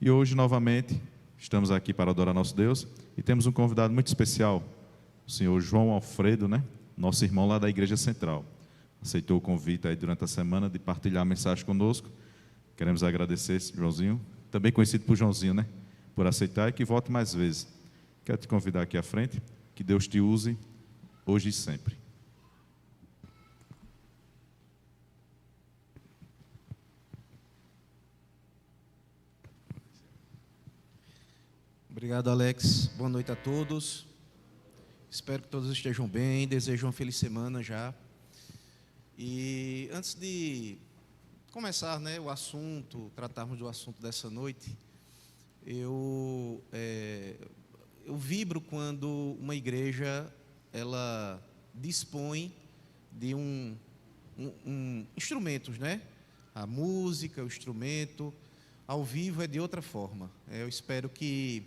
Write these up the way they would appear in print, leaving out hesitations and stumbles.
E hoje, novamente, estamos aqui para adorar nosso Deus e temos um convidado muito especial, o senhor João Alfredo, né? Nosso irmão lá da Igreja Central. Aceitou o convite aí durante a semana de partilhar a mensagem conosco. Queremos agradecer esse Joãozinho, também conhecido por Joãozinho, né? Por aceitar e que volte mais vezes. Quero te convidar aqui à frente, que Deus te use hoje e sempre. Obrigado, Alex. Boa noite a todos. Espero que todos estejam bem. Desejo uma feliz semana já. E antes de começar, né, o assunto, tratarmos do assunto dessa noite, eu vibro quando uma igreja ela dispõe de instrumentos, né? A música, o instrumento, ao vivo é de outra forma. Eu espero que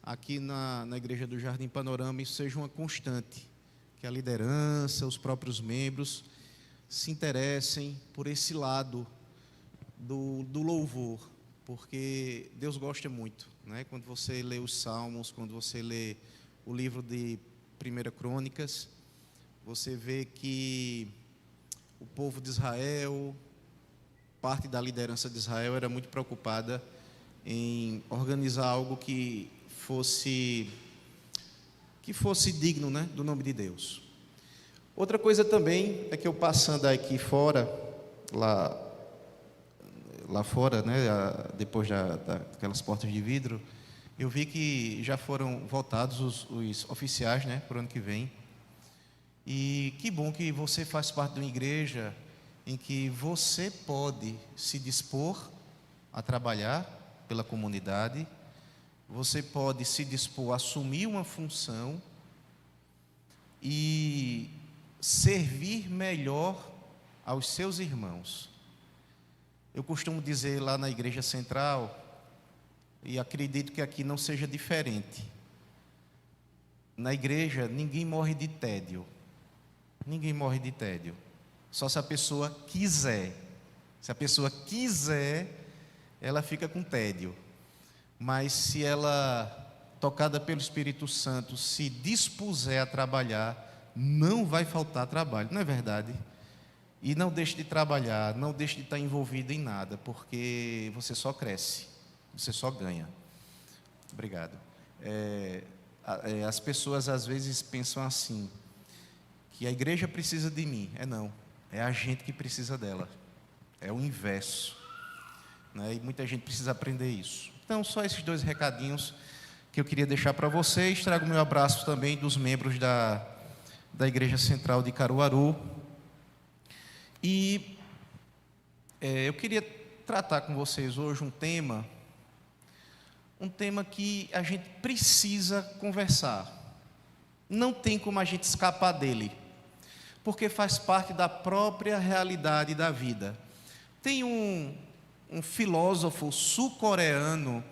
aqui na Igreja do Jardim Panorama isso seja uma constante, que a liderança, os próprios membros se interessem por esse lado do louvor, porque Deus gosta muito, né? Quando você lê os Salmos, quando você lê o livro de 1 Crônicas, você vê que o povo de Israel, parte da liderança de Israel era muito preocupada em organizar algo que fosse digno, né, do nome de Deus. Outra coisa também é que eu passando aqui fora, lá fora, né, depois daquelas portas de vidro, eu vi que já foram votados os oficiais, né, para o ano que vem. E que bom que você faz parte de uma igreja em que você pode se dispor a trabalhar pela comunidade, você pode se dispor a assumir uma função e servir melhor aos seus irmãos. Eu costumo dizer lá na Igreja Central, e acredito que aqui não seja diferente, na igreja ninguém morre de tédio. Ninguém morre de tédio. Só se a pessoa quiser. Se a pessoa quiser, ela fica com tédio. Mas se ela, tocada pelo Espírito Santo, se dispuser a trabalhar, não vai faltar trabalho, não é verdade? E não deixe de trabalhar, não deixe de estar envolvido em nada, porque você só cresce, você só ganha. Obrigado. As pessoas às vezes pensam assim, que a igreja precisa de mim. Não, é a gente que precisa dela. É o inverso, né? E muita gente precisa aprender isso. Então, só esses dois recadinhos que eu queria deixar para vocês. Trago o meu abraço também dos membros da Igreja Central de Caruaru. E eu queria tratar com vocês hoje um tema que a gente precisa conversar. Não tem como a gente escapar dele, porque faz parte da própria realidade da vida. Tem um filósofo sul-coreano,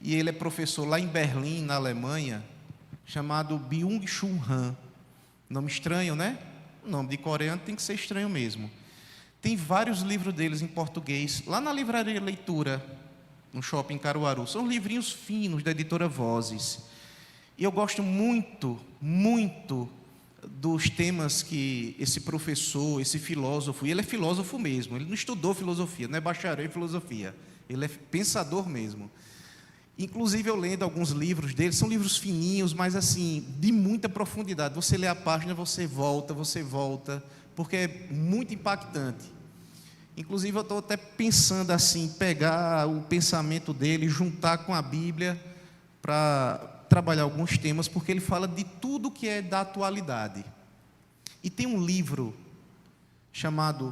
e ele é professor lá em Berlim, na Alemanha, chamado Byung-Chul Han. Nome estranho, né? O nome de coreano tem que ser estranho mesmo. Tem vários livros deles em português, lá na Livraria Leitura, no Shopping Caruaru. São livrinhos finos da editora Vozes. E eu gosto muito, muito dos temas que esse professor, esse filósofo, e ele é filósofo mesmo, ele não estudou filosofia, não é bacharel em filosofia, ele é pensador mesmo. Inclusive eu lendo alguns livros dele, são livros fininhos, mas assim, de muita profundidade. Você lê a página, você volta, porque é muito impactante. Inclusive eu estou até pensando assim, pegar o pensamento dele, juntar com a Bíblia, para trabalhar alguns temas, porque ele fala de tudo que é da atualidade. E tem um livro chamado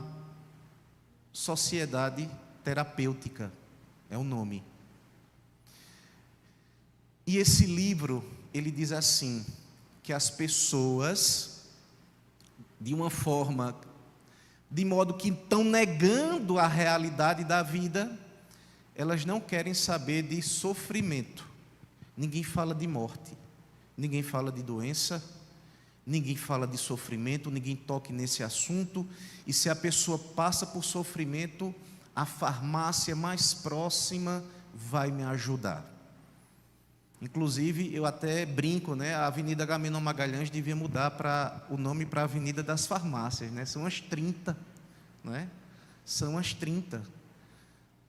Sociedade Terapêutica, é o nome. E esse livro, ele diz assim, que as pessoas, de uma forma, de modo que estão negando a realidade da vida, elas não querem saber de sofrimento. Ninguém fala de morte, ninguém fala de doença, ninguém fala de sofrimento, ninguém toca nesse assunto. E se a pessoa passa por sofrimento, a farmácia mais próxima vai me ajudar. Inclusive, eu até brinco, né? A Avenida Agamenon Magalhães devia mudar o nome para a Avenida das Farmácias, né? São as 30, né? São as 30,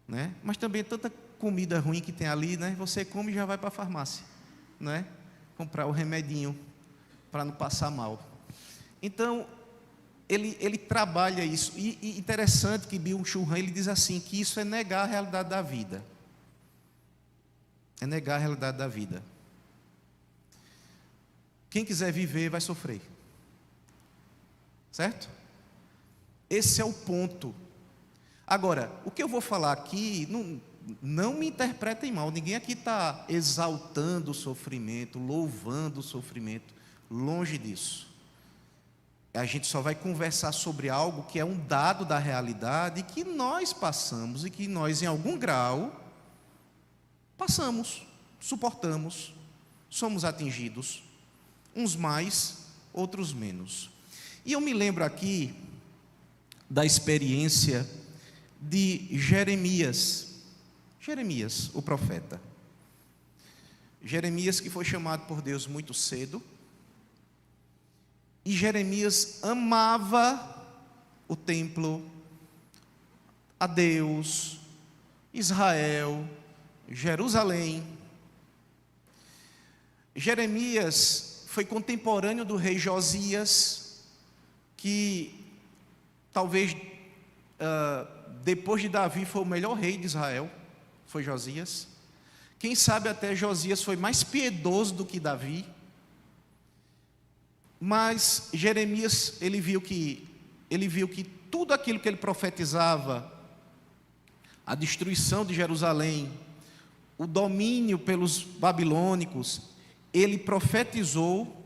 né? Mas também tanta comida ruim que tem ali, né? Você come e já vai para a farmácia, né? Comprar o remedinho para não passar mal. Então, ele trabalha isso. E interessante que Byung-Chul Han, ele diz assim, que isso é negar a realidade da vida. É negar a realidade da vida. Quem quiser viver vai sofrer. Certo? Esse é o ponto. Agora, o que eu vou falar aqui, não me interpretem mal, ninguém aqui está exaltando o sofrimento, louvando o sofrimento, longe disso. A gente só vai conversar sobre algo que é um dado da realidade que nós passamos e que nós, em algum grau, passamos, suportamos, somos atingidos, uns mais, outros menos. E eu me lembro aqui da experiência de Jeremias, o profeta. Jeremias, que foi chamado por Deus muito cedo, e Jeremias amava o templo, a Deus, Israel, Jerusalém. Jeremias foi contemporâneo do rei Josias, que talvez depois de Davi foi o melhor rei de Israel, foi Josias. Quem sabe até Josias foi mais piedoso do que Davi. Mas Jeremias, ele viu que tudo aquilo que ele profetizava, a destruição de Jerusalém, o domínio pelos babilônicos, ele profetizou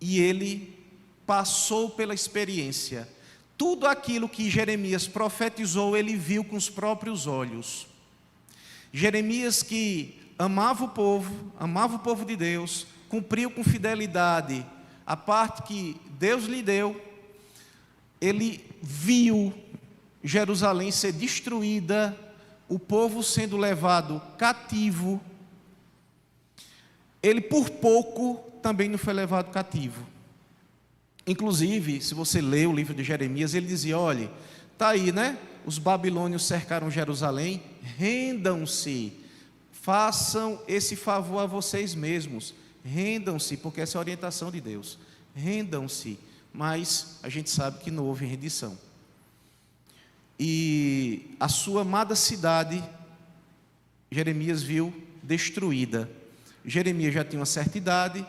e ele passou pela experiência. Tudo aquilo que Jeremias profetizou, ele viu com os próprios olhos. Jeremias, que amava o povo de Deus, cumpriu com fidelidade a parte que Deus lhe deu, ele viu Jerusalém ser destruída, o povo sendo levado cativo. Ele por pouco também não foi levado cativo. Inclusive, se você lê o livro de Jeremias, ele dizia, olha, está aí, né? Os babilônios cercaram Jerusalém, rendam-se, façam esse favor a vocês mesmos, rendam-se, porque essa é a orientação de Deus, rendam-se, mas a gente sabe que não houve rendição. E a sua amada cidade, Jeremias viu destruída. Jeremias já tinha uma certa idade,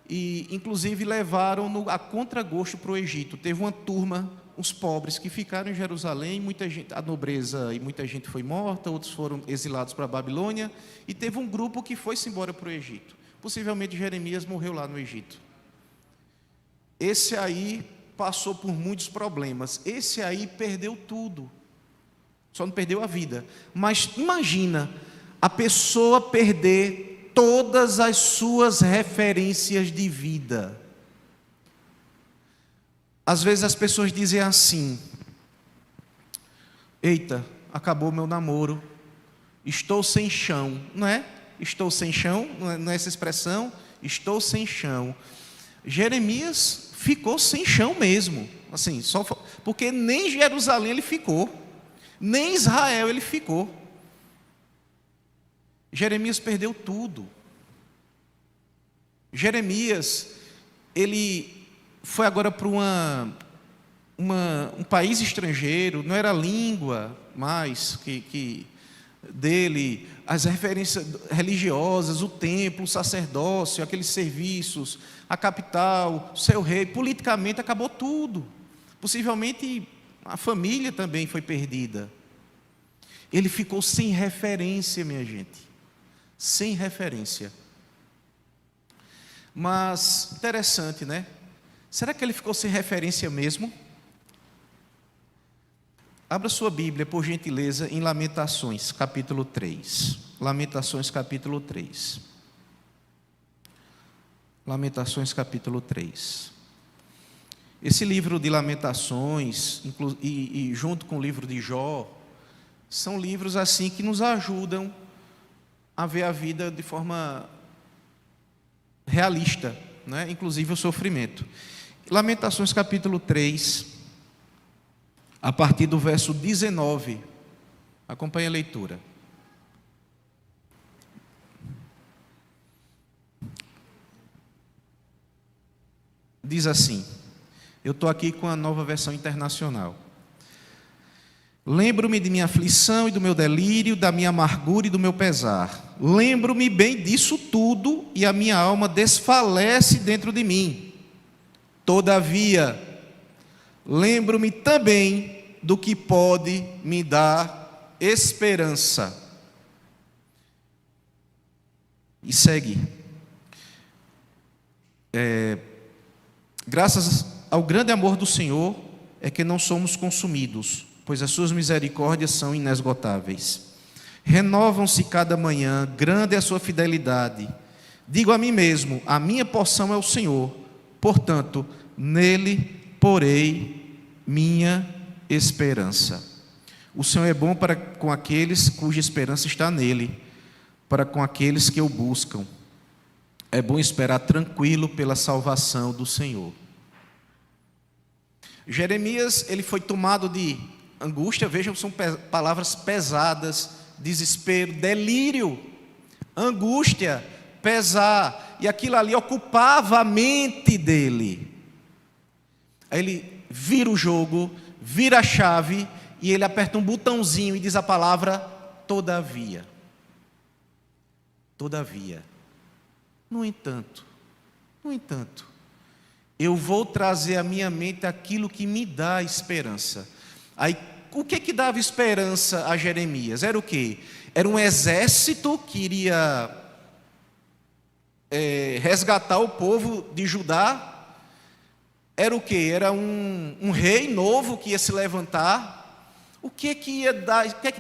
e inclusive levaram-no a contragosto para o Egito. Teve uma turma, os pobres, que ficaram em Jerusalém, muita gente, a nobreza e muita gente foi morta, outros foram exilados para a Babilônia, e teve um grupo que foi-se embora para o Egito. Possivelmente Jeremias morreu lá no Egito. Esse aí passou por muitos problemas. Esse aí perdeu tudo. Só não perdeu a vida. Mas imagina a pessoa perder todas as suas referências de vida. Às vezes as pessoas dizem assim: eita, acabou meu namoro, estou sem chão, não é? Estou sem chão, não é essa expressão? Estou sem chão. Jeremias ficou sem chão mesmo, assim, só porque nem Jerusalém ele ficou, nem Israel ele ficou. Jeremias perdeu tudo. Jeremias, ele foi agora para um país estrangeiro, não era a língua mais que dele, as referências religiosas, o templo, o sacerdócio, aqueles serviços, a capital, o seu rei, politicamente acabou tudo. Possivelmente a família também foi perdida. Ele ficou sem referência, minha gente, sem referência. Mas interessante, né? Será que ele ficou sem referência mesmo? Abra sua Bíblia, por gentileza, em Lamentações, capítulo 3. Lamentações, capítulo 3. Lamentações, capítulo 3. Esse livro de Lamentações, e junto com o livro de Jó, são livros assim que nos ajudam a ver a vida de forma realista, né? Inclusive o sofrimento. Lamentações capítulo 3, a partir do verso 19. Acompanhe a leitura. Diz assim, eu estou aqui com a Nova Versão Internacional. Lembro-me de minha aflição e do meu delírio, da minha amargura e do meu pesar. Lembro-me bem disso tudo e a minha alma desfalece dentro de mim. Todavia, lembro-me também do que pode me dar esperança. E segue. Graças ao grande amor do Senhor é que não somos consumidos, pois as suas misericórdias são inesgotáveis. Renovam-se cada manhã, grande é a sua fidelidade. Digo a mim mesmo, a minha porção é o Senhor, portanto, nele porei minha esperança. O Senhor é bom para com aqueles cuja esperança está nele, para com aqueles que o buscam. É bom esperar tranquilo pela salvação do Senhor. Jeremias, ele foi tomado de angústia, vejam, são palavras pesadas, desespero, delírio, angústia, pesar, e aquilo ali ocupava a mente dele. Aí ele vira o jogo, vira a chave, e ele aperta um botãozinho e diz a palavra todavia. Todavia. No entanto, eu vou trazer à minha mente aquilo que me dá esperança. Aí, o que dava esperança a Jeremias? Era o quê? Era um exército que iria resgatar o povo de Judá. Era o quê? Era um rei novo que ia se levantar. O que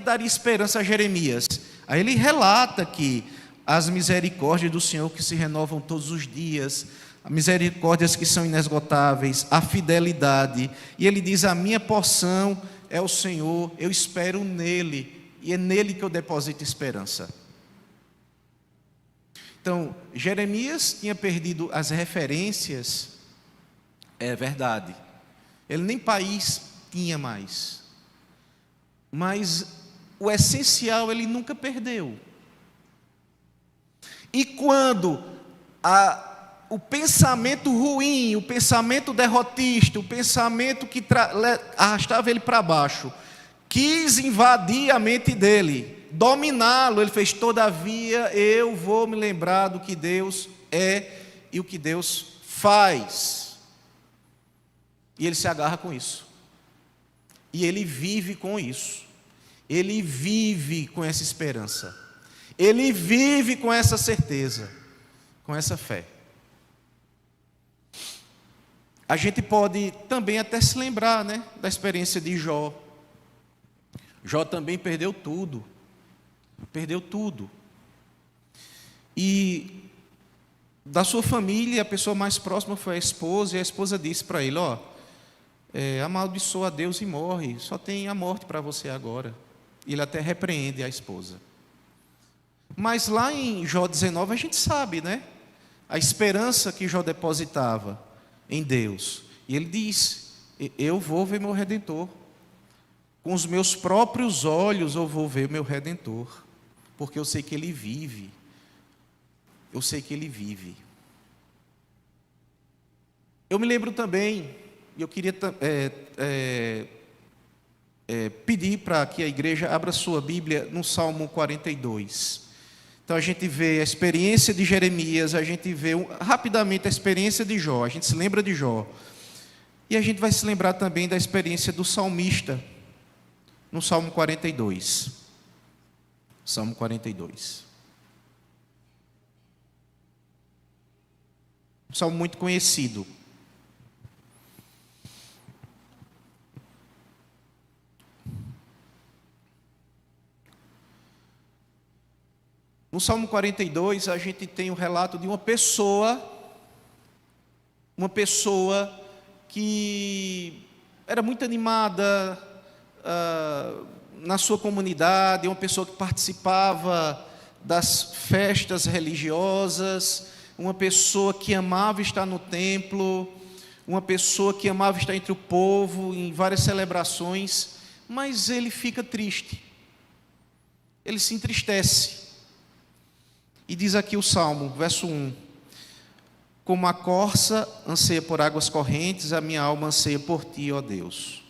daria esperança a Jeremias? Aí ele relata que as misericórdias do Senhor que se renovam todos os dias, as misericórdias que são inesgotáveis, a fidelidade. E ele diz, a minha porção é o Senhor, eu espero nele, e é nele que eu deposito esperança. Então, Jeremias tinha perdido as referências, é verdade. Ele nem país tinha mais. Mas o essencial ele nunca perdeu. E quando o pensamento ruim, o pensamento derrotista, o pensamento que arrastava ele para baixo, quis invadir a mente dele, dominá-lo, ele fez, todavia eu vou me lembrar do que Deus é e o que Deus faz. E ele se agarra com isso. E ele vive com isso. Ele vive com essa esperança. Ele vive com essa certeza, com essa fé. A gente pode também até se lembrar, né, da experiência de Jó. Jó também perdeu tudo. Perdeu tudo. E da sua família, a pessoa mais próxima foi a esposa, e a esposa disse para ele, amaldiçoa a Deus e morre, só tem a morte para você agora. E ele até repreende a esposa. Mas lá em Jó 19 a gente sabe, né? A esperança que Jó depositava em Deus. E ele diz, eu vou ver meu Redentor. Com os meus próprios olhos eu vou ver meu Redentor. Porque eu sei que ele vive. Eu sei que ele vive. Eu me lembro também, e eu queria pedir para que a igreja abra sua Bíblia no Salmo 42. Então a gente vê a experiência de Jeremias, a gente vê rapidamente a experiência de Jó, a gente se lembra de Jó. E a gente vai se lembrar também da experiência do salmista, no Salmo 42. Salmo 42. Um salmo muito conhecido. No Salmo 42, a gente tem o relato de uma pessoa que era muito animada na sua comunidade, uma pessoa que participava das festas religiosas, uma pessoa que amava estar no templo, uma pessoa que amava estar entre o povo, em várias celebrações, mas ele fica triste, ele se entristece. E diz aqui o Salmo, verso 1: como a corça anseia por águas correntes, a minha alma anseia por ti, ó Deus.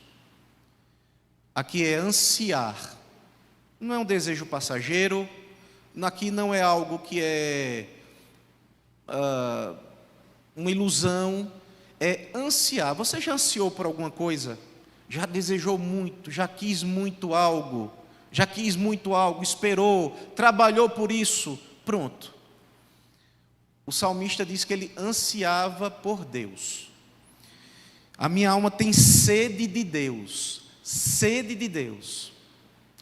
Aqui é ansiar, não é um desejo passageiro, aqui não é algo que é uma ilusão, é ansiar. Você já ansiou por alguma coisa? Já desejou muito, já quis muito algo, esperou, trabalhou por isso, pronto. O salmista diz que ele ansiava por Deus. A minha alma tem sede de Deus, sede de Deus,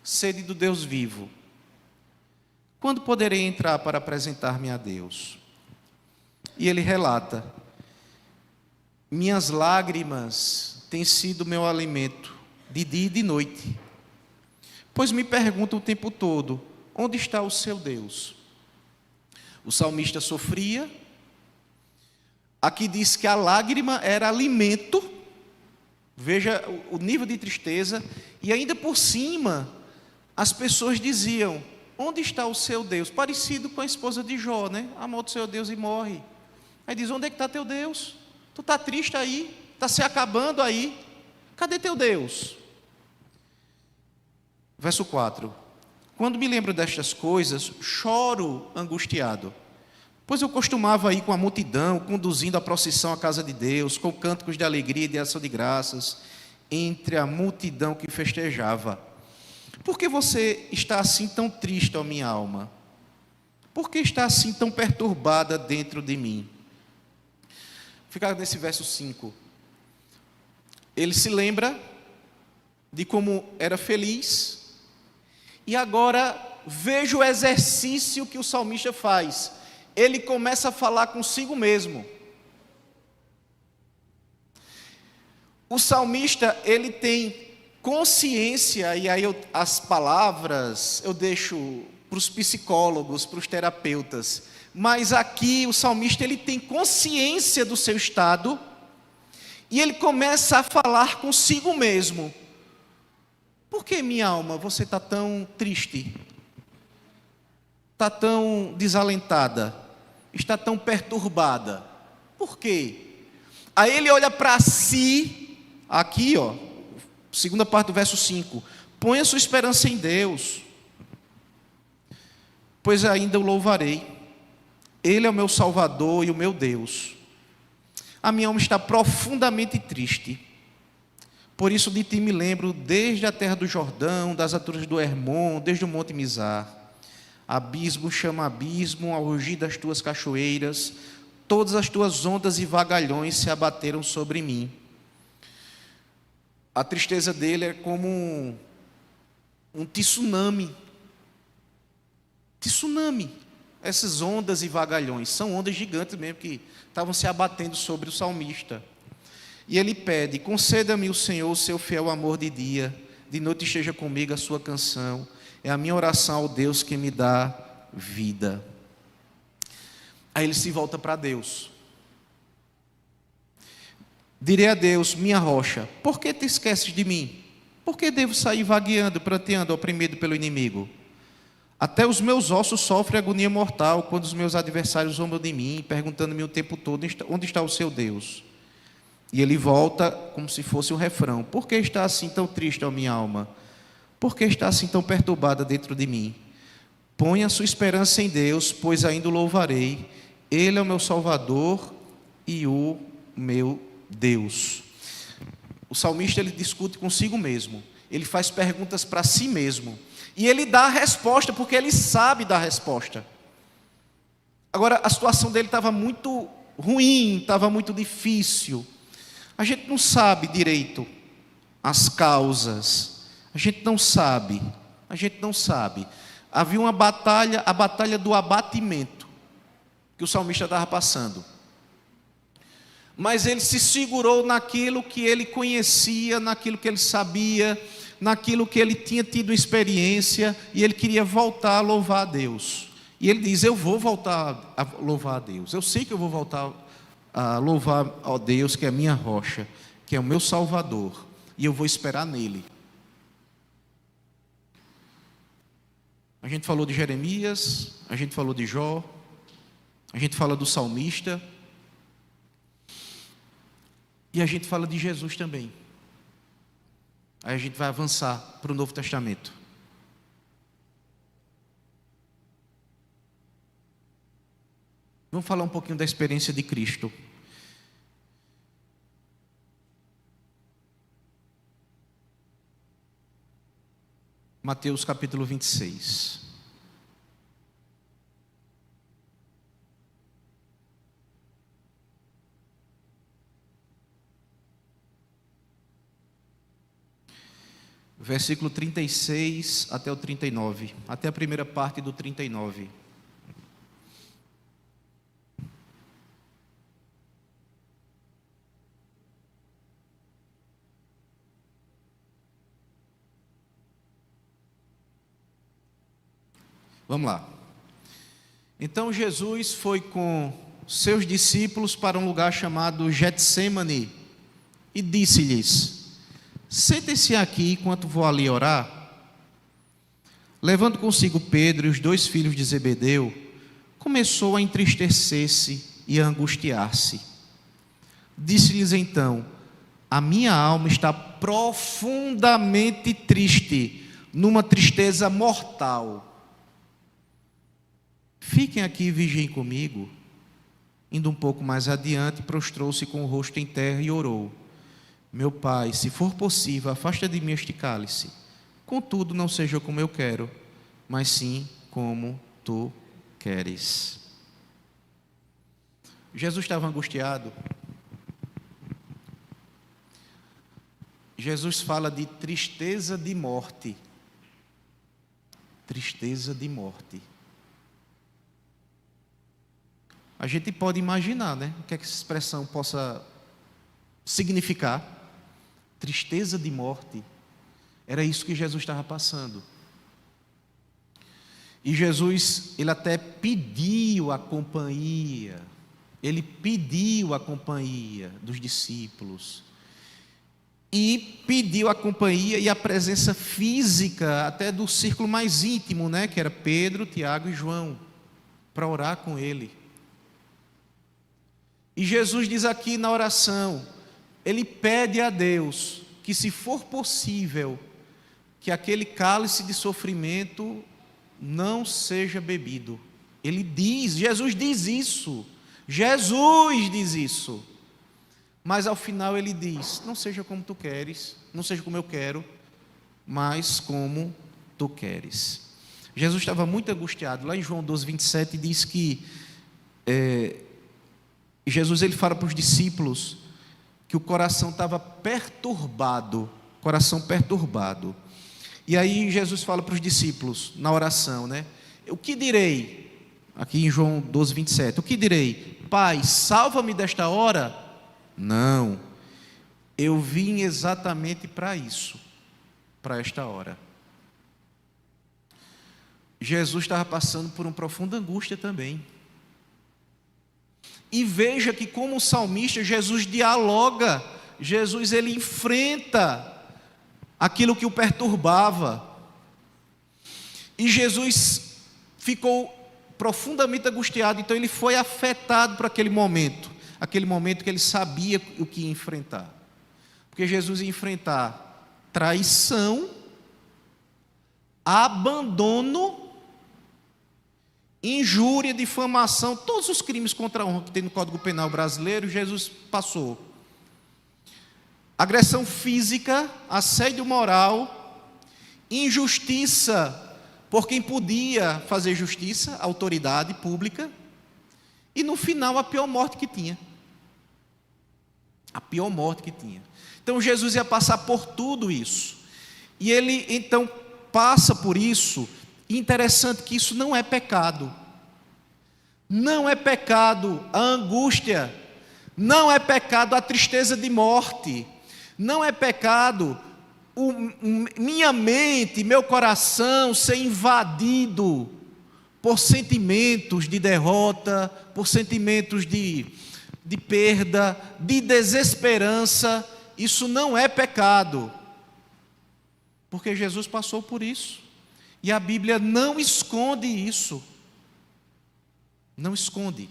sede do Deus vivo. Quando poderei entrar para apresentar-me a Deus? E ele relata: minhas lágrimas têm sido meu alimento de dia e de noite, pois me perguntam o tempo todo: onde está o seu Deus? O salmista sofria. Aqui diz que a lágrima era alimento. Veja o nível de tristeza. E ainda por cima, as pessoas diziam: onde está o seu Deus? Parecido com a esposa de Jó, né? Amou do seu Deus e morre. Aí diz: onde é que está teu Deus? Tu está triste aí? Está se acabando aí? Cadê teu Deus? Verso 4: quando me lembro destas coisas, choro angustiado, pois eu costumava ir com a multidão, conduzindo a procissão à casa de Deus, com cânticos de alegria e de ação de graças, entre a multidão que festejava. Por que você está assim tão triste, ó minha alma? Por que está assim tão perturbada dentro de mim? Fica nesse verso 5. Ele se lembra de como era feliz, e agora veja o exercício que o salmista faz. Ele começa a falar consigo mesmo. O salmista, ele tem consciência, e aí as palavras eu deixo para os psicólogos, para os terapeutas, mas aqui o salmista, ele tem consciência do seu estado, e ele começa a falar consigo mesmo. Por que, minha alma, você está tão triste? Está tão desalentada? Está tão perturbada? Por quê? Aí ele olha para si, aqui, segunda parte do verso 5: põe a sua esperança em Deus, pois ainda o louvarei. Ele é o meu Salvador e o meu Deus. A minha alma está profundamente triste. Por isso de ti me lembro desde a terra do Jordão, das alturas do Hermon, desde o monte Mizar. Abismo chama abismo ao rugir das tuas cachoeiras, todas as tuas ondas e vagalhões se abateram sobre mim. A tristeza dele é como um tsunami. Tsunami. Essas ondas e vagalhões são ondas gigantes mesmo que estavam se abatendo sobre o salmista. E ele pede: conceda-me o Senhor o seu fiel amor de dia, de noite esteja comigo a sua canção. É a minha oração ao Deus que me dá vida. Aí ele se volta para Deus. Direi a Deus, minha rocha: por que te esqueces de mim? Por que devo sair vagueando, pranteando, oprimido pelo inimigo? Até os meus ossos sofrem agonia mortal, quando os meus adversários zombam de mim, perguntando-me o tempo todo: onde está o seu Deus? E ele volta como se fosse um refrão: por que está assim tão triste, ó minha alma? Por que está assim tão perturbada dentro de mim? Ponha a sua esperança em Deus, pois ainda o louvarei. Ele é o meu Salvador e o meu Deus. O salmista, ele discute consigo mesmo. Ele faz perguntas para si mesmo. E ele dá a resposta, porque ele sabe dar a resposta. Agora, a situação dele estava muito ruim, estava muito difícil. A gente não sabe direito as causas. A gente não sabe. Havia uma batalha, a batalha do abatimento, que o salmista estava passando. Mas ele se segurou naquilo que ele conhecia, naquilo que ele sabia, naquilo que ele tinha tido experiência, e ele queria voltar a louvar a Deus. E ele diz: eu vou voltar a louvar a Deus. Eu sei que eu vou voltar a louvar a Deus, que é a minha rocha, que é o meu Salvador, e eu vou esperar nele. A gente falou de Jeremias, a gente falou de Jó, a gente fala do salmista, e a gente fala de Jesus também. Aí a gente vai avançar para o Novo Testamento. Vamos falar um pouquinho da experiência de Cristo. Mateus capítulo 26. Versículo 36 até o 39, até a primeira parte do 39. Vamos lá. Então Jesus foi com seus discípulos para um lugar chamado Getsêmani e disse-lhes: sentem-se aqui enquanto vou ali orar. Levando consigo Pedro e os 2 filhos de Zebedeu, começou a entristecer-se e a angustiar-se. Disse-lhes então: a minha alma está profundamente triste, numa tristeza mortal. Fiquem aqui e vigiem comigo. Indo um pouco mais adiante, prostrou-se com o rosto em terra e orou: meu Pai, se for possível, afasta de mim este cálice. Contudo, não seja como eu quero, mas sim como tu queres. Jesus estava angustiado. Jesus fala de tristeza de morte. Tristeza de morte. A gente pode imaginar, né? O que é que essa expressão possa significar. Tristeza de morte. Era isso que Jesus estava passando. E Jesus, ele até pediu a companhia. Ele pediu a companhia dos discípulos. E pediu a companhia e a presença física até do círculo mais íntimo, né? Que era Pedro, Tiago e João, para orar com ele. E Jesus diz aqui na oração, ele pede a Deus que, se for possível, que aquele cálice de sofrimento não seja bebido. Ele diz, Jesus diz isso. Jesus diz isso. Mas ao final ele diz: não seja como tu queres, não seja como eu quero, mas como tu queres. Jesus estava muito angustiado. Lá em João 12, 27 diz que Jesus ele fala para os discípulos que o coração estava perturbado, coração perturbado. E aí Jesus fala para os discípulos na oração, né? O que direi? Aqui em João 12, 27. O que direi? Pai, salva-me desta hora? Não. Eu vim exatamente para isso, para esta hora. Jesus estava passando por uma profunda angústia também. E veja que, como o salmista, Jesus dialoga, Jesus ele enfrenta aquilo que o perturbava. E Jesus ficou profundamente angustiado, então ele foi afetado por aquele momento que ele sabia o que ia enfrentar. Porque Jesus ia enfrentar traição, abandono, injúria, difamação, todos os crimes contra a honra que tem no Código Penal brasileiro, Jesus passou. Agressão física, assédio moral, injustiça por quem podia fazer justiça, autoridade pública, e no final a pior morte que tinha. A pior morte que tinha. Então Jesus ia passar por tudo isso. E ele então passa por isso. E interessante que isso não é pecado. Não é pecado a angústia. Não é pecado a tristeza de morte. Não é pecado minha mente, meu coração ser invadido por sentimentos de derrota, por sentimentos de perda, de desesperança, isso não é pecado, porque Jesus passou por isso, e a Bíblia não esconde isso, não esconde.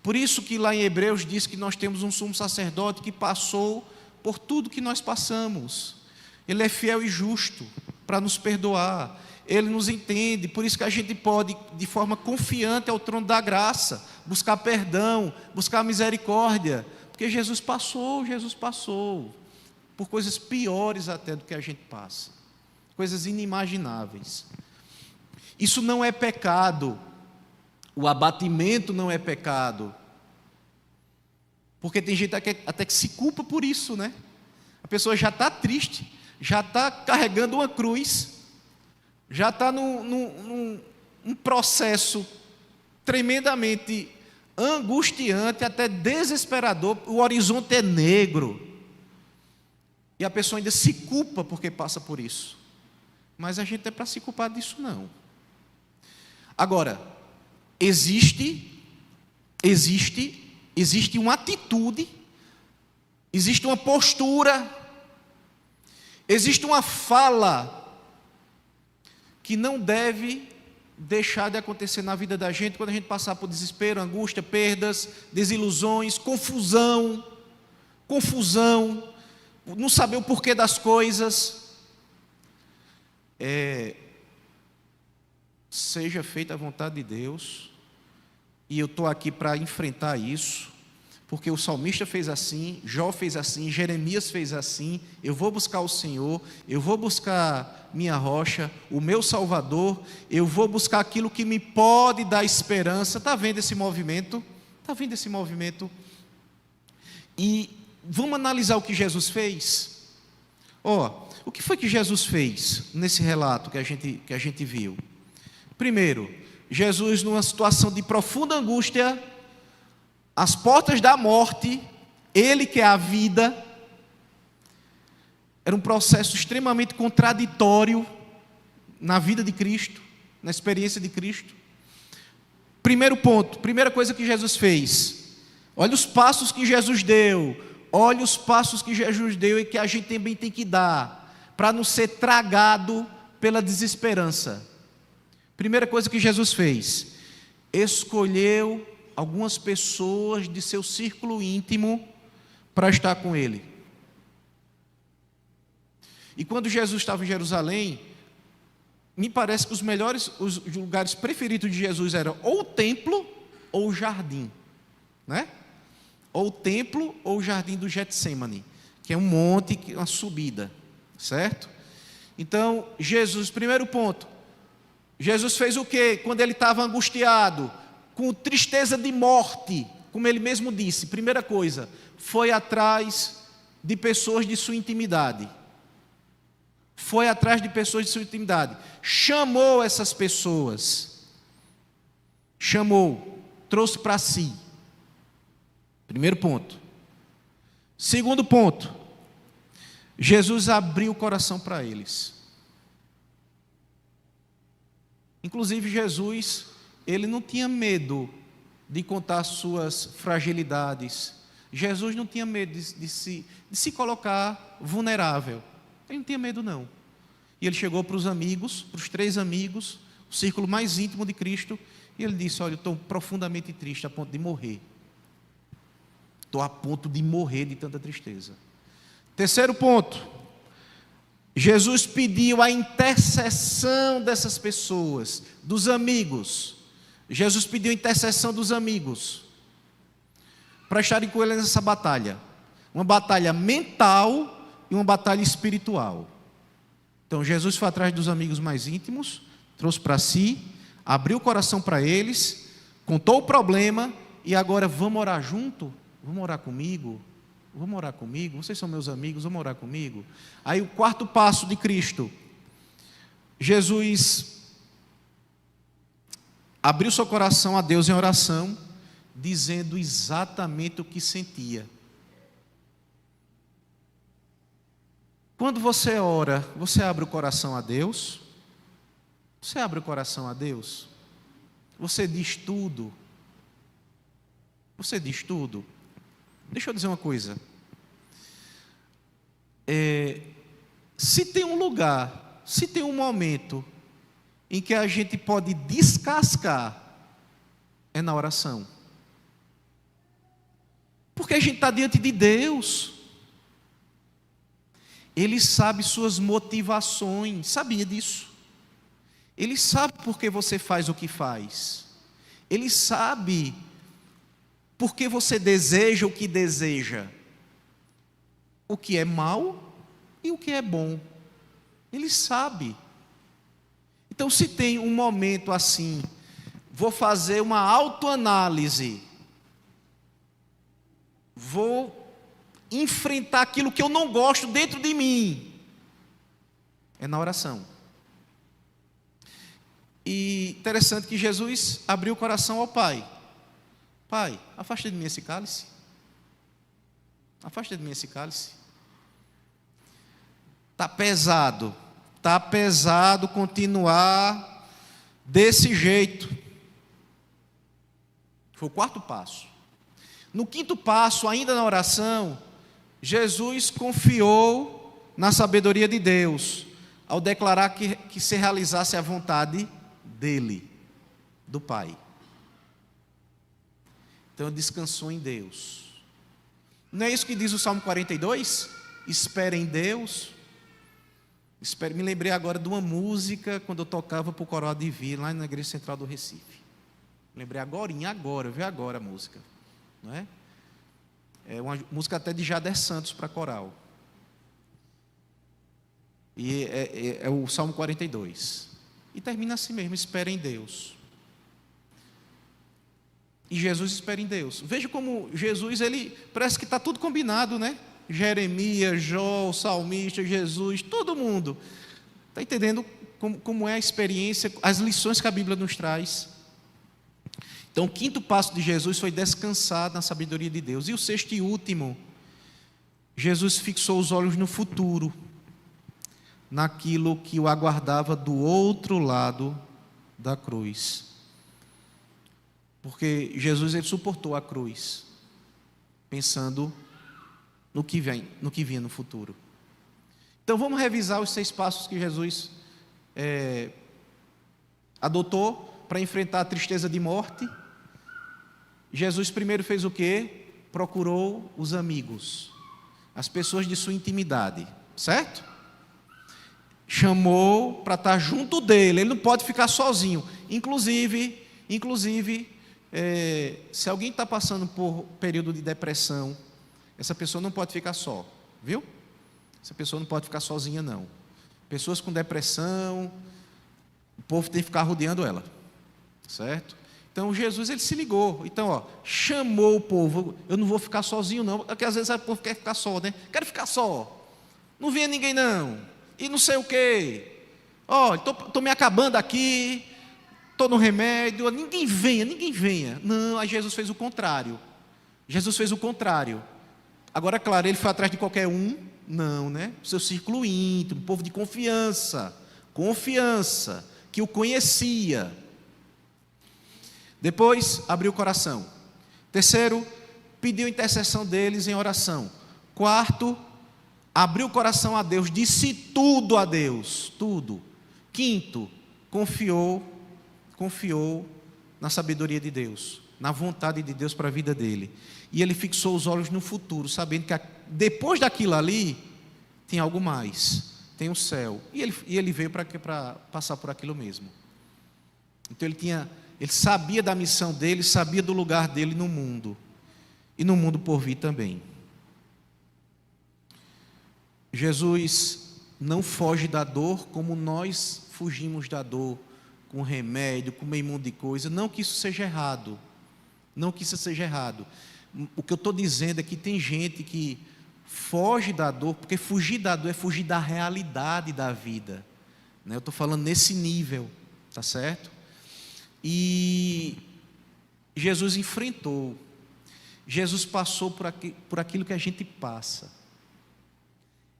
Por isso que lá em Hebreus diz que nós temos um sumo sacerdote que passou por tudo que nós passamos, ele é fiel e justo para nos perdoar, ele nos entende, por isso que a gente pode, de forma confiante ao trono da graça, buscar perdão, buscar misericórdia, porque Jesus passou por coisas piores até do que a gente passa, coisas inimagináveis. Isso não é pecado, o abatimento não é pecado, porque tem gente até que se culpa por isso, né? A pessoa já está triste, já está carregando uma cruz, já está num processo tremendamente angustiante, até desesperador, o horizonte é negro, e a pessoa ainda se culpa porque passa por isso, mas a gente não é para se culpar disso não. Agora, existe uma atitude, existe uma postura, existe uma fala que não deve deixar de acontecer na vida da gente quando a gente passar por desespero, angústia, perdas, desilusões, confusão, não saber o porquê das coisas. Seja feita a vontade de Deus, e eu estou aqui para enfrentar isso, porque o salmista fez assim, Jó fez assim, Jeremias fez assim. Eu vou buscar o Senhor, eu vou buscar minha rocha, o meu Salvador, eu vou buscar aquilo que me pode dar esperança. Está vendo esse movimento? Está vendo esse movimento? E vamos analisar o que Jesus fez? O que foi que Jesus fez nesse relato que a gente viu? Primeiro, Jesus, numa situação de profunda angústia, às portas da morte, ele que é a vida, era um processo extremamente contraditório na vida de Cristo, na experiência de Cristo. Primeiro ponto, primeira coisa que Jesus fez, olha os passos que Jesus deu, e que a gente também tem que dar, para não ser tragado pela desesperança. Primeira coisa que Jesus fez, escolheu algumas pessoas de seu círculo íntimo para estar com ele. E quando Jesus estava em Jerusalém, me parece que os lugares preferidos de Jesus eram ou o templo ou o jardim, né? Ou o templo ou o jardim do Getsemane, que é um monte, uma subida, certo? Então, Jesus, primeiro ponto, Jesus fez o quê? Quando ele estava angustiado, com tristeza de morte, como ele mesmo disse, primeira coisa, foi atrás de pessoas de sua intimidade. Chamou essas pessoas. Trouxe para si. Primeiro ponto. Segundo ponto, Jesus abriu o coração para eles. Inclusive Jesus, ele não tinha medo de contar suas fragilidades. Jesus não tinha medo de se colocar vulnerável. Ele não tinha medo não. E ele chegou para os amigos, para os 3 amigos, o círculo mais íntimo de Cristo, e ele disse: olha, eu estou profundamente triste, a ponto de morrer. Estou a ponto de morrer de tanta tristeza. Terceiro ponto, Jesus pediu a intercessão dessas pessoas, dos amigos. Jesus pediu a intercessão dos amigos para estarem com ele nessa batalha. Uma batalha mental e uma batalha espiritual. Então Jesus foi atrás dos amigos mais íntimos, trouxe para si, abriu o coração para eles, contou o problema, e agora vamos orar junto? Vamos orar comigo? Vocês são meus amigos, vamos orar comigo? Aí o quarto passo de Cristo, Jesus abriu seu coração a Deus em oração, dizendo exatamente o que sentia. Quando você ora, você abre o coração a Deus? Você abre o coração a Deus? Você diz tudo? Você diz tudo? Deixa eu dizer uma coisa. Se tem um lugar, se tem um momento em que a gente pode descascar, é na oração. Porque a gente está diante de Deus. Ele sabe suas motivações, sabia disso? Ele sabe por que você faz o que faz. Ele sabe por que você deseja o que deseja. O que é mal e o que é bom. Ele sabe. Então, se tem um momento assim, vou fazer uma autoanálise, vou enfrentar aquilo que eu não gosto dentro de mim, é na oração. E interessante que Jesus abriu o coração ao Pai. Pai, afasta de mim esse cálice. Afasta de mim esse cálice. Está pesado continuar desse jeito. Foi o quarto passo. No quinto passo, ainda na oração, Jesus confiou na sabedoria de Deus, ao declarar que se realizasse a vontade dele, do Pai. Então descansou em Deus. Não é isso que diz o Salmo 42? Espera em Deus. Me lembrei agora de uma música quando eu tocava para o Coral Divino, lá na Igreja Central do Recife. Lembrei agora a música. Não é? É uma música até de Jader Santos para coral. E é o Salmo 42. E termina assim mesmo, espera em Deus. E Jesus espera em Deus. Veja como Jesus, ele parece que está tudo combinado, né? Jeremias, Jó, o salmista, Jesus, todo mundo. Está entendendo como é a experiência, as lições que a Bíblia nos traz? Então, o quinto passo de Jesus foi descansar na sabedoria de Deus. E o sexto e último, Jesus fixou os olhos no futuro, naquilo que o aguardava do outro lado da cruz. Porque Jesus, ele suportou a cruz, pensando no que vinha no futuro. Então vamos revisar os 6 passos que Jesus adotou para enfrentar a tristeza de morte. Jesus primeiro fez o quê? Procurou os amigos, as pessoas de sua intimidade, certo? Chamou para estar junto dele, ele não pode ficar sozinho. Inclusive, se alguém está passando por período de depressão, essa pessoa não pode ficar só, viu? Essa pessoa não pode ficar sozinha, não. Pessoas com depressão, o povo tem que ficar rodeando ela, certo? Então Jesus, ele se ligou. Então, chamou o povo. Eu não vou ficar sozinho, não, porque às vezes o povo quer ficar só, né? Quero ficar só. Não vinha ninguém, não. E não sei o quê. Estou me acabando aqui. Estou no remédio. Ninguém venha. Não, aí Jesus fez o contrário. Agora, claro, ele foi atrás de qualquer um? Não, né? Seu círculo íntimo, um povo de confiança, que o conhecia. Depois, abriu o coração. Terceiro, pediu intercessão deles em oração. Quarto, abriu o coração a Deus, disse tudo a Deus, tudo. Quinto, confiou na sabedoria de Deus, na vontade de Deus para a vida dele. E ele fixou os olhos no futuro, sabendo que depois daquilo ali, tem algo mais, tem o céu. E ele veio para passar por aquilo mesmo. Então ele sabia da missão dele, sabia do lugar dele no mundo, e no mundo por vir também. Jesus não foge da dor como nós fugimos da dor, com remédio, com meio mundo de coisa. Não que isso seja errado. O que eu estou dizendo é que tem gente que foge da dor, porque fugir da dor é fugir da realidade da vida, né? Eu estou falando nesse nível, tá certo? E Jesus enfrentou, Jesus passou por aquilo que a gente passa.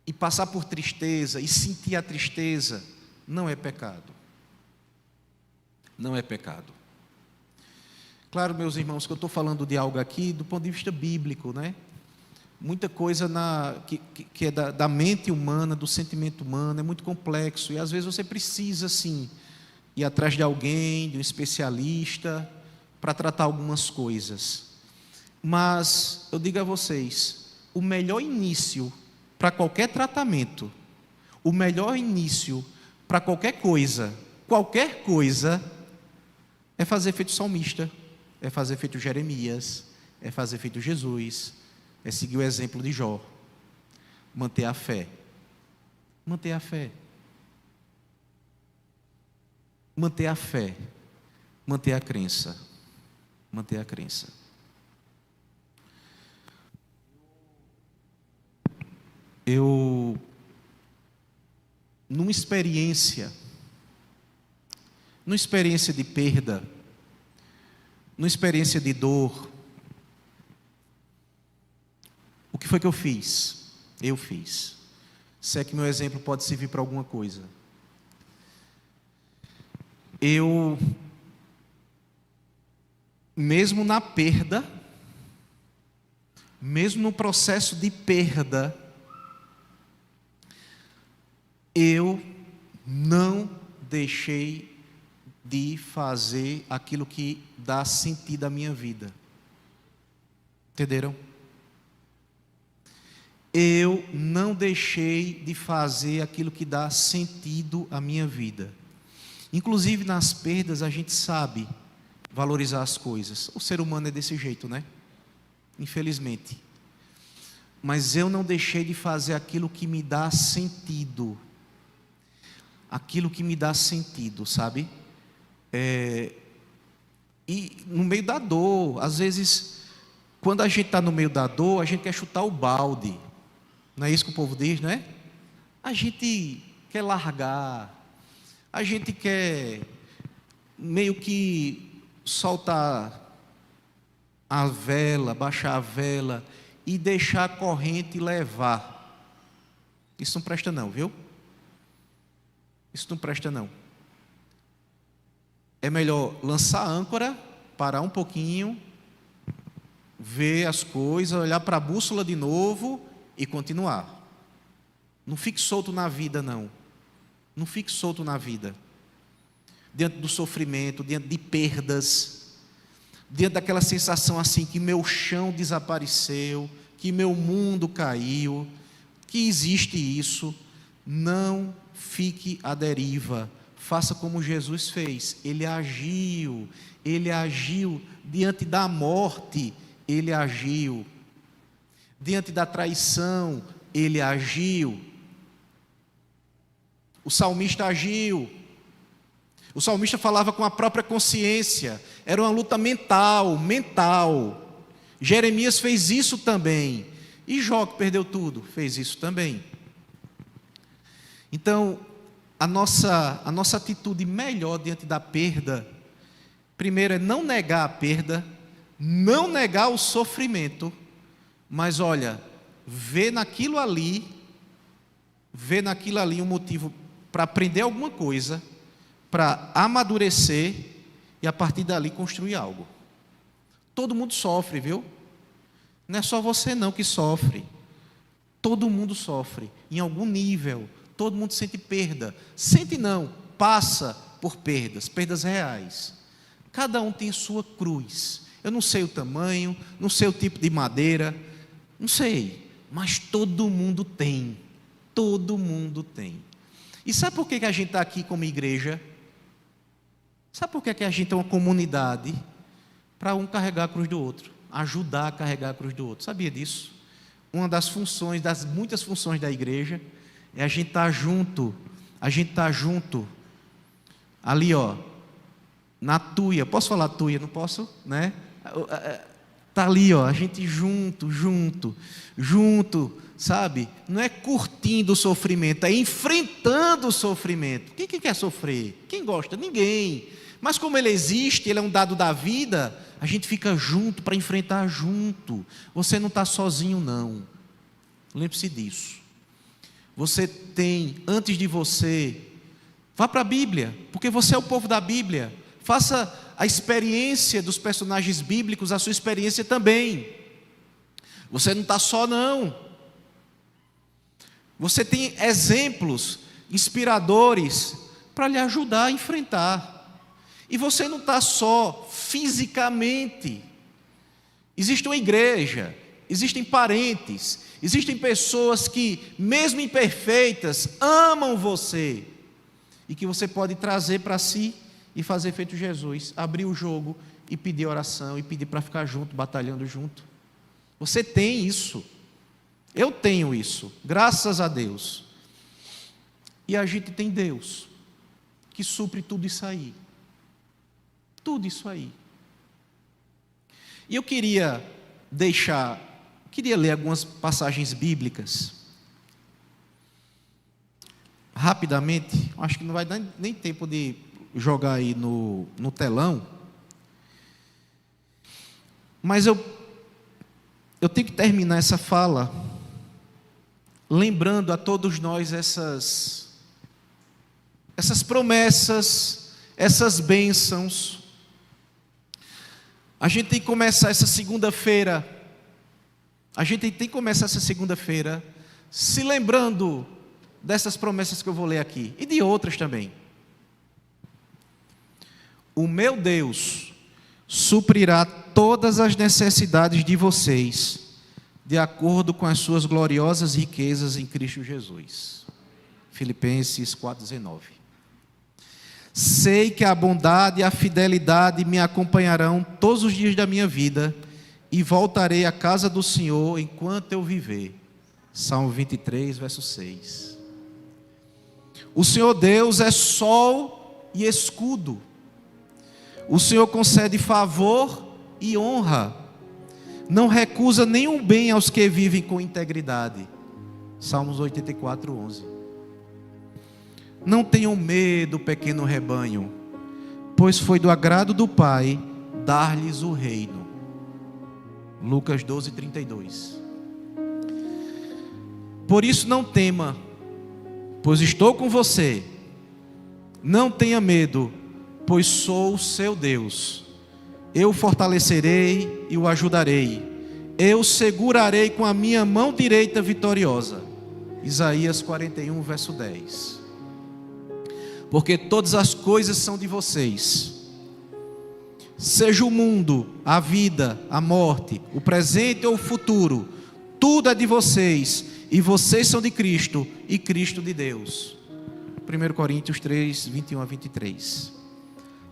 E passar por tristeza e sentir a tristeza não é pecado. Não é pecado. Claro, meus irmãos, que eu estou falando de algo aqui do ponto de vista bíblico, né? Muita coisa que é da mente humana, do sentimento humano, é muito complexo. E às vezes você precisa, sim, ir atrás de alguém, de um especialista, para tratar algumas coisas. Mas eu digo a vocês, o melhor início para qualquer tratamento, o melhor início para qualquer coisa, é fazer feito salmista, é fazer feito Jeremias, é fazer feito Jesus, é seguir o exemplo de Jó, manter a fé, manter a fé, manter a fé, manter a crença, manter a crença. Numa experiência de perda, numa experiência de dor, o que foi que eu fiz? Eu fiz. Se é que meu exemplo pode servir para alguma coisa. Mesmo na perda, mesmo no processo de perda, eu não deixei de fazer aquilo que dá sentido à minha vida. Entenderam? Eu não deixei de fazer aquilo que dá sentido à minha vida. Inclusive nas perdas a gente sabe valorizar as coisas. O ser humano é desse jeito, né? Infelizmente. Mas eu não deixei de fazer aquilo que me dá sentido. Aquilo que me dá sentido, sabe? E no meio da dor, às vezes, quando a gente está no meio da dor, a gente quer chutar o balde. Não é isso que o povo diz, não é? A gente quer largar, a gente quer meio que soltar a vela, baixar a vela e deixar a corrente levar. Isso não presta não, viu? Isso não presta não. É melhor lançar a âncora, parar um pouquinho, ver as coisas, olhar para a bússola de novo e continuar. Não fique solto na vida, não. Não fique solto na vida. Diante do sofrimento, diante de perdas, diante daquela sensação assim que meu chão desapareceu, que meu mundo caiu, que existe isso. Não fique à deriva. Faça como Jesus fez. Ele agiu diante da morte, ele agiu. Diante da traição, ele agiu. O salmista agiu. O salmista falava com a própria consciência. Era uma luta mental. Jeremias fez isso também. E Jó, que perdeu tudo, fez isso também. Então, a nossa atitude melhor diante da perda, primeiro é não negar a perda, não negar o sofrimento, mas olha, ver naquilo ali um motivo para aprender alguma coisa, para amadurecer e a partir dali construir algo. Todo mundo sofre, viu? Não é só você não que sofre. Todo mundo sofre, em algum nível. Todo mundo sente perda. Sente não, passa por perdas reais. Cada um tem sua cruz. Eu não sei o tamanho, não sei o tipo de madeira, não sei, mas todo mundo tem. Todo mundo tem. E sabe por que a gente está aqui como igreja? Sabe por que a gente é uma comunidade? Para um carregar a cruz do outro, ajudar a carregar a cruz do outro. Sabia disso? Uma das funções, das muitas funções da igreja, é a gente estar junto. A gente está junto. Ali, ó, na tuia. Posso falar tuia? Não posso? Né? Está ali, ó, a gente junto, sabe? Não é curtindo o sofrimento, é enfrentando o sofrimento. Quem quer sofrer? Quem gosta? Ninguém. Mas como ele existe, ele é um dado da vida, a gente fica junto para enfrentar junto. Você não está sozinho, não. Lembre-se disso. Você tem, antes de você, vá para a Bíblia, porque você é o povo da Bíblia. Faça a experiência dos personagens bíblicos a sua experiência também. Você não está só, não. Você tem exemplos inspiradores para lhe ajudar a enfrentar. E você não está só fisicamente. Existe uma igreja, existem parentes, existem pessoas que, mesmo imperfeitas, amam você e que você pode trazer para si e fazer feito Jesus, abrir o jogo e pedir oração e pedir para ficar junto, batalhando junto. Você tem isso. Eu tenho isso, graças a Deus. E a gente tem Deus que supre tudo isso aí. Tudo isso aí. E eu queria ler algumas passagens bíblicas. Rapidamente, acho que não vai dar nem tempo de jogar aí no telão. Mas eu tenho que terminar essa fala lembrando a todos nós essas promessas, essas bênçãos. A gente tem que começar essa segunda-feira se lembrando dessas promessas que eu vou ler aqui e de outras também. O meu Deus suprirá todas as necessidades de vocês, de acordo com as suas gloriosas riquezas em Cristo Jesus. Filipenses 4,19. Sei que a bondade e a fidelidade me acompanharão todos os dias da minha vida e voltarei à casa do Senhor enquanto eu viver. Salmo 23, verso 6. O Senhor Deus é sol e escudo. O Senhor concede favor e honra. Não recusa nenhum bem aos que vivem com integridade. Salmos 84, 11. Não tenham medo, pequeno rebanho, pois foi do agrado do Pai dar-lhes o reino. Lucas 12, 32. Por isso não tema, pois estou com você. Não tenha medo, pois sou o seu Deus. Eu o fortalecerei e o ajudarei. Eu segurarei com a minha mão direita vitoriosa. Isaías 41, verso 10. Porque todas as coisas são de vocês. Seja o mundo, a vida, a morte, o presente ou o futuro, tudo é de vocês, e vocês são de Cristo, e Cristo de Deus. 1 Coríntios 3, 21 a 23.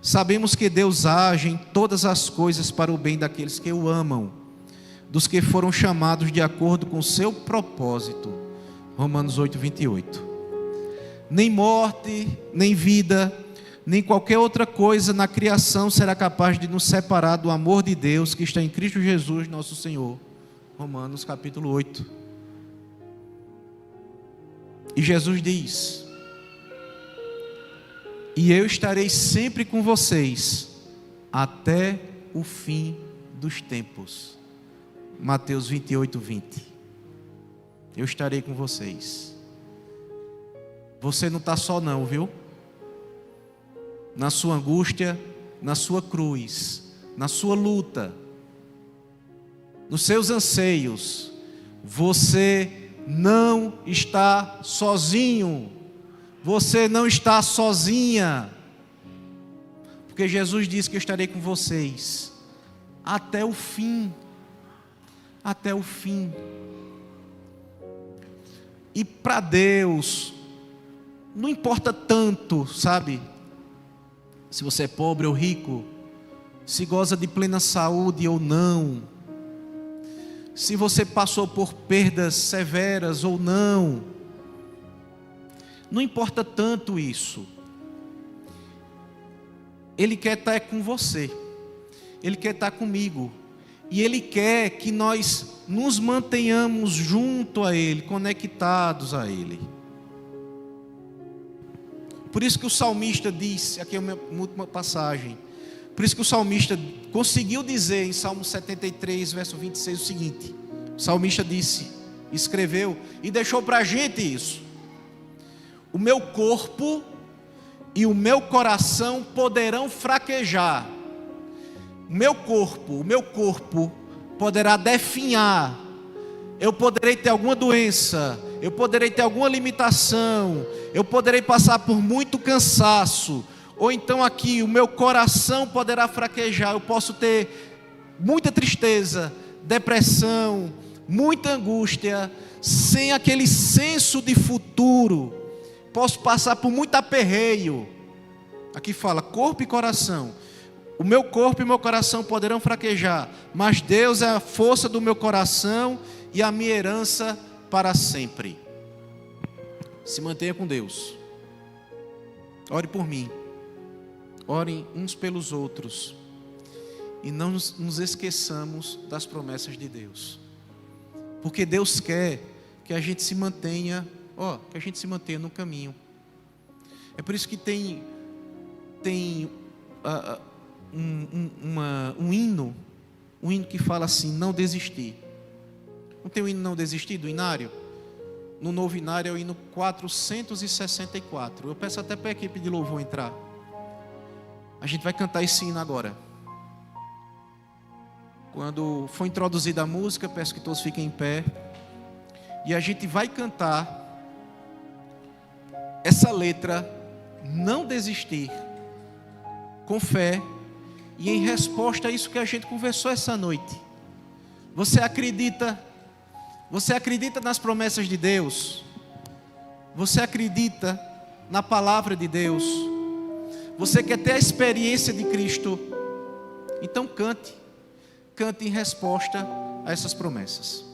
Sabemos que Deus age em todas as coisas para o bem daqueles que o amam, dos que foram chamados de acordo com o seu propósito. Romanos 8, 28. Nem morte, nem vida, nem qualquer outra coisa na criação será capaz de nos separar do amor de Deus que está em Cristo Jesus, nosso Senhor. Romanos capítulo 8. E Jesus diz: e eu estarei sempre com vocês até o fim dos tempos. Mateus 28, 20. Eu estarei com vocês. Você não está só não, viu? Na sua angústia, na sua cruz, na sua luta, nos seus anseios, você não está sozinho. Você não está sozinha. Porque Jesus disse que eu estarei com vocês até o fim. Até o fim. E para Deus não importa tanto, sabe? Se você é pobre ou rico, se goza de plena saúde ou não, se você passou por perdas severas ou não, não importa tanto isso. Ele quer estar com você, Ele quer estar comigo, e Ele quer que nós nos mantenhamos junto a Ele, conectados a Ele. Por isso que o salmista disse, aqui é a minha última passagem, por isso que o salmista conseguiu dizer em Salmo 73, verso 26 o seguinte: o salmista disse, escreveu e deixou para a gente isso: o meu corpo e o meu coração poderão fraquejar. O meu corpo poderá definhar. Eu poderei ter alguma doença, eu poderei ter alguma limitação, eu poderei passar por muito cansaço, ou então aqui o meu coração poderá fraquejar. Eu posso ter muita tristeza, depressão, muita angústia, sem aquele senso de futuro. Posso passar por muito aperreio. Aqui fala corpo e coração. O meu corpo e meu coração poderão fraquejar, mas Deus é a força do meu coração e a minha herança para sempre. Se mantenha com Deus. Ore por mim. Orem uns pelos outros. E não nos esqueçamos das promessas de Deus. Porque Deus quer que a gente se mantenha, no caminho. É por isso que tem um hino que fala assim: não desistir. Não tem o hino não desistir do inário? No novo inário é o hino 464. Eu peço até para a equipe de louvor entrar. A gente vai cantar esse hino agora. Quando for introduzida a música, peço que todos fiquem em pé. E a gente vai cantar essa letra, não desistir, com fé, e em resposta a isso que a gente conversou essa noite. Você acredita nas promessas de Deus? Você acredita na palavra de Deus? Você quer ter a experiência de Cristo? Então cante em resposta a essas promessas.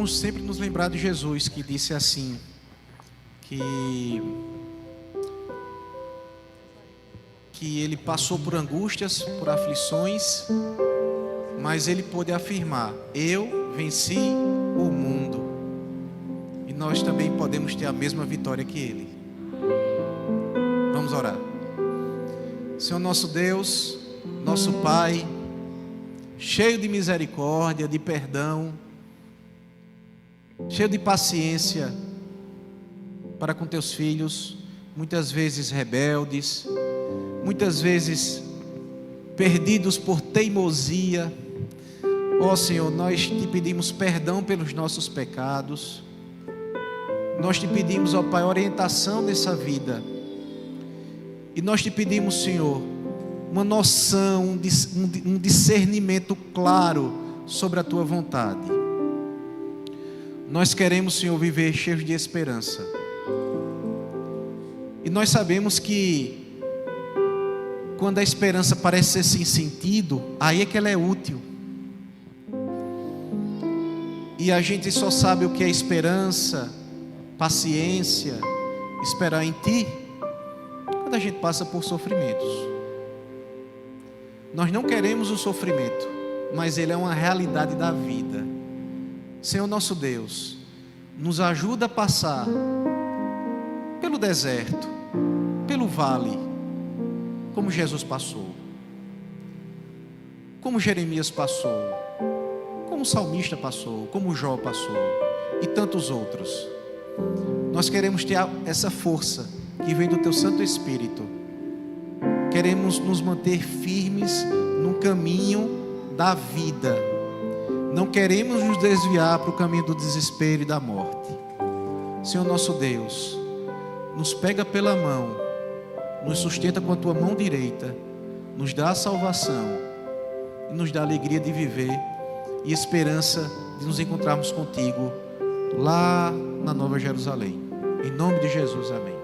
Vamos sempre nos lembrar de Jesus, que disse assim, que que ele passou por angústias, por aflições, mas ele pôde afirmar: eu venci o mundo. E nós também podemos ter a mesma vitória que ele. Vamos orar. Senhor nosso Deus, nosso Pai, cheio de misericórdia, de perdão, cheio de paciência para com teus filhos, muitas vezes rebeldes, muitas vezes perdidos por teimosia. Ó Senhor, nós te pedimos perdão pelos nossos pecados. Nós te pedimos, ó Pai, orientação nessa vida. E nós te pedimos, Senhor, uma noção, um discernimento claro sobre a tua vontade. Nós queremos, Senhor, viver cheios de esperança. E nós sabemos que quando a esperança parece ser sem sentido, aí é que ela é útil. E a gente só sabe o que é esperança, paciência, esperar em Ti, quando a gente passa por sofrimentos. Nós não queremos o sofrimento, mas ele é uma realidade da vida. Senhor nosso Deus, nos ajuda a passar pelo deserto, pelo vale, como Jesus passou, como Jeremias passou, como o salmista passou, como Jó passou e tantos outros. Nós queremos ter essa força que vem do Teu Santo Espírito. Queremos nos manter firmes no caminho da vida. Não queremos nos desviar para o caminho do desespero e da morte. Senhor nosso Deus, nos pega pela mão, nos sustenta com a Tua mão direita, nos dá a salvação e nos dá a alegria de viver e esperança de nos encontrarmos contigo lá na Nova Jerusalém. Em nome de Jesus, amém.